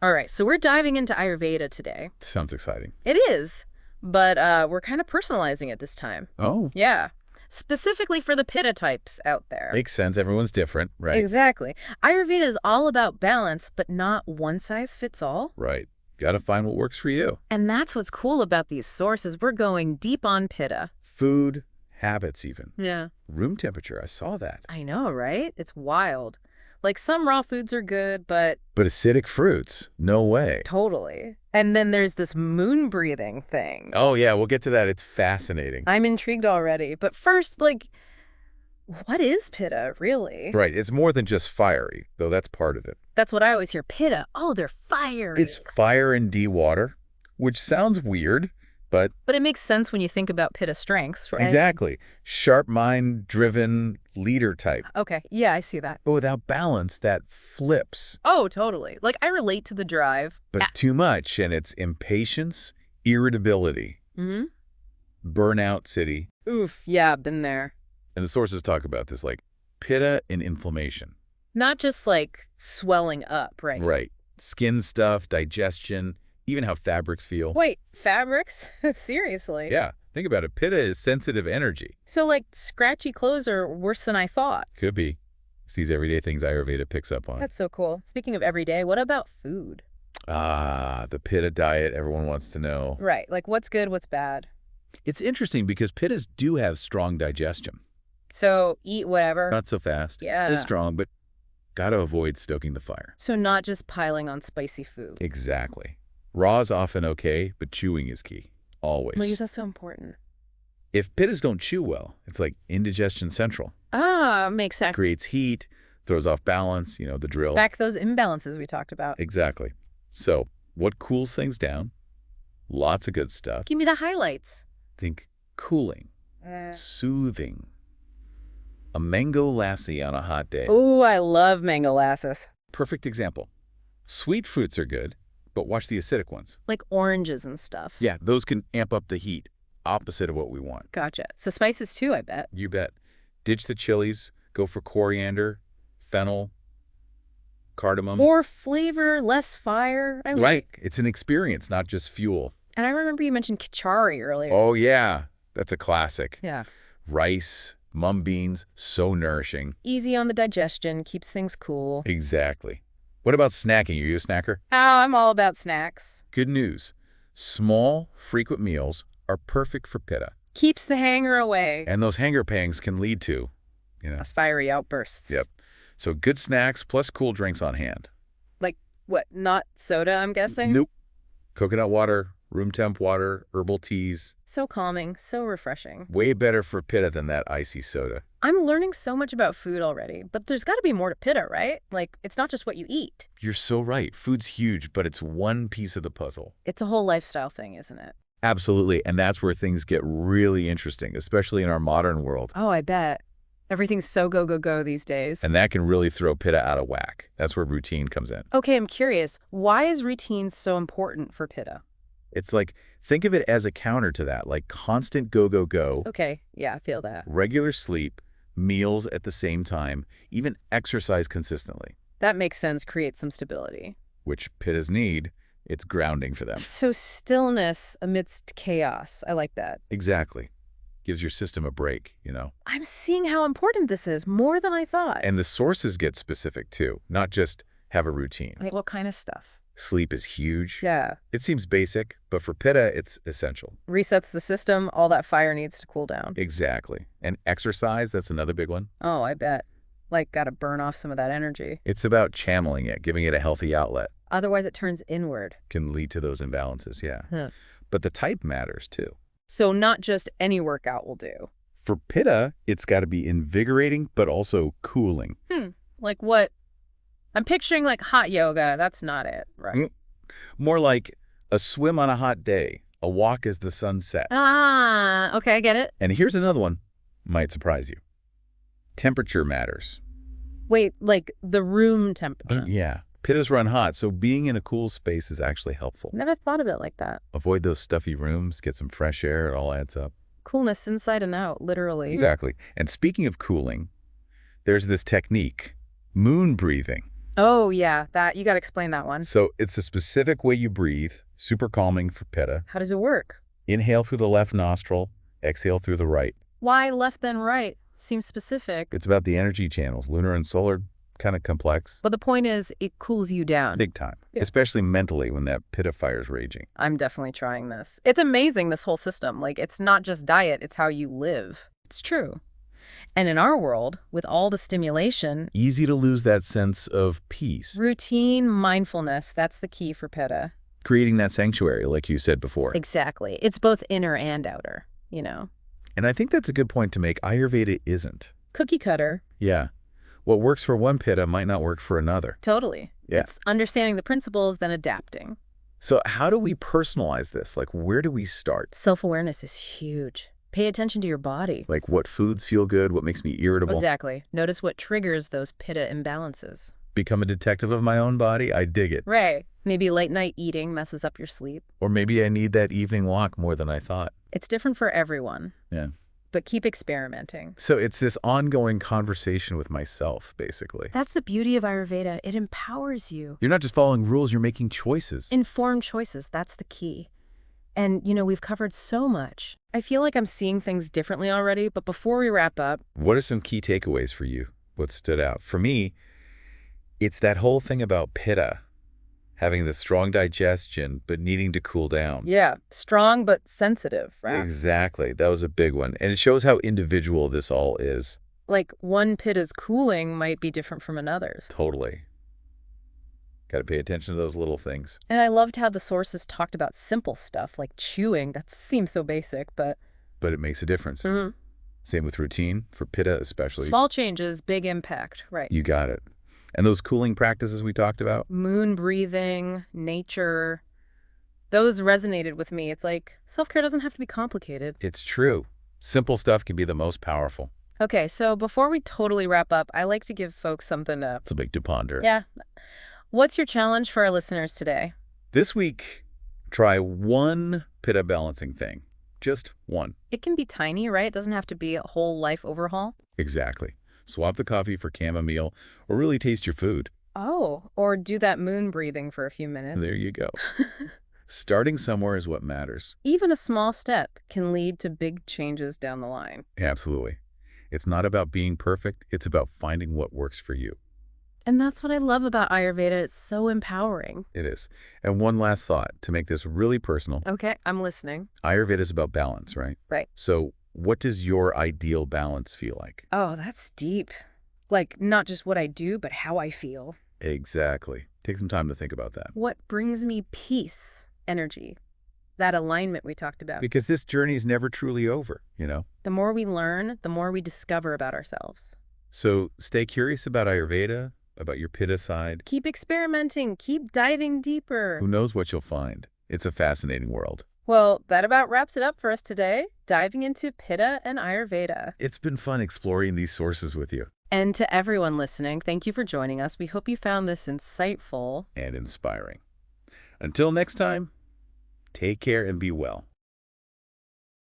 All right, so we're diving into Ayurveda today. Sounds exciting. It is, but we're kind of personalizing it this time. Oh, Yeah, specifically for the Pitta types out there. makes sense. Everyone's different, right? Exactly. Ayurveda is all about balance, but not one size fits all. Right. Got to find what works for you. And that's what's cool about these sources. We're going deep on Pitta. Food, habits even. Yeah. Room temperature, I saw that. I know, right? It's wild. Like some raw foods are good, but But acidic fruits, no way. totally. And then there's this moon breathing thing. Oh, yeah, we'll get to that. It's fascinating. I'm intrigued already. But first, like, what is Pitta, really? Right. It's more than just fiery, though that's part of it. That's what I always hear. Pitta. Oh, they're fiery. It's fire and water, which sounds weird, but But it makes sense when you think about Pitta strengths, right? exactly. Sharp mind, driven, leader type. Okay. Yeah, I see that. But without balance, that flips. Oh, totally. Like, I relate to the drive. But too much, and it's impatience, irritability, Mm-hmm. burnout city. Oof. Yeah, been there. And the sources talk about this, like pitta and inflammation. Not just, like, swelling up, right? Right. Skin stuff, digestion, even how fabrics feel. Wait, fabrics? Seriously? Yeah. Think about it. Pitta is sensitive energy. So, like, scratchy clothes are worse than I thought. Could be. It's these everyday things Ayurveda picks up on. That's so cool. Speaking of everyday, what about food? Ah, the pitta diet everyone wants to know. Right. Like, what's good, what's bad? It's interesting because pittas do have strong digestion. So, eat whatever. Not so fast. Yeah. It's strong, but got to avoid stoking the fire. So not just piling on spicy food. Exactly. Raw is often okay, but chewing is key. Always. Why is that so important? If pittas don't chew well, it's like indigestion central. Ah, makes sense. Creates heat, throws off balance, the drill. Back those imbalances we talked about. Exactly. So, what cools things down? Lots of good stuff. Give me the highlights. Think cooling, soothing. A mango lassi on a hot day. Oh, I love mango lasses. Perfect example. Sweet fruits are good, but watch the acidic ones. Like oranges and stuff. Yeah, those can amp up the heat, opposite of what we want. Gotcha. So spices too, I bet. You bet. Ditch the chilies, go for coriander, fennel, cardamom. More flavor, less fire. Right. It's an experience, not just fuel. And I remember you mentioned kichari earlier. Oh, yeah. That's a classic. Yeah. Rice, mung beans, so nourishing. Easy on the digestion, keeps things cool. Exactly. What about snacking? Are you a snacker? Oh, I'm all about snacks. Good news. Small, frequent meals are perfect for pitta. Keeps the hanger away. And those hanger pangs can lead to, Those fiery outbursts. Yep. So good snacks plus cool drinks on hand. Like, what, not soda, I'm guessing? Nope. Coconut water, room temp water, herbal teas. So calming, so refreshing. Way better for pitta than that icy soda. I'm learning so much about food already, but there's got to be more to Pitta, right? Like, it's not just what you eat. You're so right. Food's huge, but it's one piece of the puzzle. It's a whole lifestyle thing, isn't it? Absolutely. And that's where things get really interesting, especially in our modern world. Oh, I bet. Everything's so go, go, go these days. And that can really throw pitta out of whack. That's where routine comes in. Okay, I'm curious. Why is routine so important for Pitta? It's like, think of it as a counter to that, like constant go, go, go. Okay, yeah, I feel that. Regular sleep, meals at the same time, even exercise consistently. That makes sense, creates some stability. Which pittas need. It's grounding for them. So stillness amidst chaos. I like that. Exactly. Gives your system a break, I'm seeing how important this is, more than I thought. And the sources get specific too, not just have a routine. Like, what kind of stuff? Sleep is huge. Yeah. It seems basic, but for pitta, it's essential. Resets the system, all that fire needs to cool down. Exactly. And exercise, that's another big one. Oh, I bet. Like, gotta burn off some of that energy. It's about channeling it, giving it a healthy outlet. Otherwise, it turns inward. Can lead to those imbalances, yeah. Huh. But the type matters too. So not just any workout will do. For pitta, it's got to be invigorating, but also cooling. Like what? I'm picturing like hot yoga. That's not it, right? More like a swim on a hot day, a walk as the sun sets. Ah, okay, I get it. And here's another one. Might surprise you. Temperature matters. Wait, like the room temperature. Yeah. Pittas run hot, so being in a cool space is actually helpful. Never thought of it like that. Avoid those stuffy rooms, get some fresh air, it all adds up. Coolness inside and out, literally. Exactly. And speaking of cooling, there's this technique, moon breathing. Oh, yeah, that you got to explain that one. So it's a specific way you breathe, super calming for Pitta. How does it work? Inhale through the left nostril, exhale through the right. Why left then right? Seems specific. It's about the energy channels, lunar and solar, kind of complex. But the point is, it cools you down. Big time, Yeah. especially mentally when that Pitta fire's raging. I'm definitely trying this. It's amazing, this whole system. Like, it's not just diet, it's how you live. It's true. And in our world, with all the stimulation, Easy to lose that sense of peace, routine mindfulness, that's the key for Pitta. creating that sanctuary, like you said before. Exactly. It's both inner and outer, you know. And I think that's a good point to make. Ayurveda isn't. Cookie cutter, Yeah. What works for one Pitta might not work for another. totally. Yeah. It's understanding the principles, then adapting. So how do we personalize this? Like, where do we start? Self-awareness is huge. Pay attention to your body. Like, what foods feel good? What makes me irritable? Exactly. Notice what triggers those Pitta imbalances. Become a detective of my own body? I dig it. Right. Maybe late night eating messes up your sleep. Or maybe I need that evening walk more than I thought. It's different for everyone. Yeah. But keep experimenting. So it's this ongoing conversation with myself, basically. That's the beauty of Ayurveda. It empowers you. You're not just following rules, you're making choices. Informed choices, that's the key. And, you know, we've covered so much. I feel like I'm seeing things differently already, but before we wrap up, What are some key takeaways for you? What stood out? For me, it's that whole thing about Pitta, having the strong digestion, but needing to cool down. yeah, strong but sensitive, right? Exactly. That was a big one. And it shows how individual this all is. Like one Pitta's cooling might be different from another's. Totally. Got to pay attention to those little things. And I loved how the sources talked about simple stuff like chewing. That seems so basic, but But it makes a difference. Same with routine, for Pitta especially. small changes, big impact, right? You got it. And those cooling practices we talked about? Moon breathing, nature, those resonated with me. It's like self-care doesn't have to be complicated. It's true. Simple stuff can be the most powerful. Okay, so before we totally wrap up, I like to give folks something to, It's a big to ponder. yeah. What's your challenge for our listeners today? This week, try one Pitta balancing thing. Just one. It can be tiny, right? It doesn't have to be a whole life overhaul. Exactly. Swap the coffee for chamomile, or really taste your food. Oh, or do that moon breathing for a few minutes. There you go. Starting somewhere is what matters. Even a small step can lead to big changes down the line. Absolutely. It's not about being perfect. It's about finding what works for you. And that's what I love about Ayurveda. It's so empowering. It is. And one last thought to make this really personal. Okay, I'm listening. Ayurveda is about balance, right? Right. So what does your ideal balance feel like? Oh, that's deep. Like, not just what I do, but how I feel. Exactly. Take some time to think about that. What brings me peace, energy, that alignment we talked about. Because this journey is never truly over, you know? The more we learn, the more we discover about ourselves. So stay curious about Ayurveda, about your Pitta side. Keep experimenting. Keep diving deeper. Who knows what you'll find? It's a fascinating world. Well, that about wraps it up for us today, diving into Pitta and Ayurveda. It's been fun exploring these sources with you. And to everyone listening, thank you for joining us. We hope you found this insightful And inspiring. Until next time, take care and be well.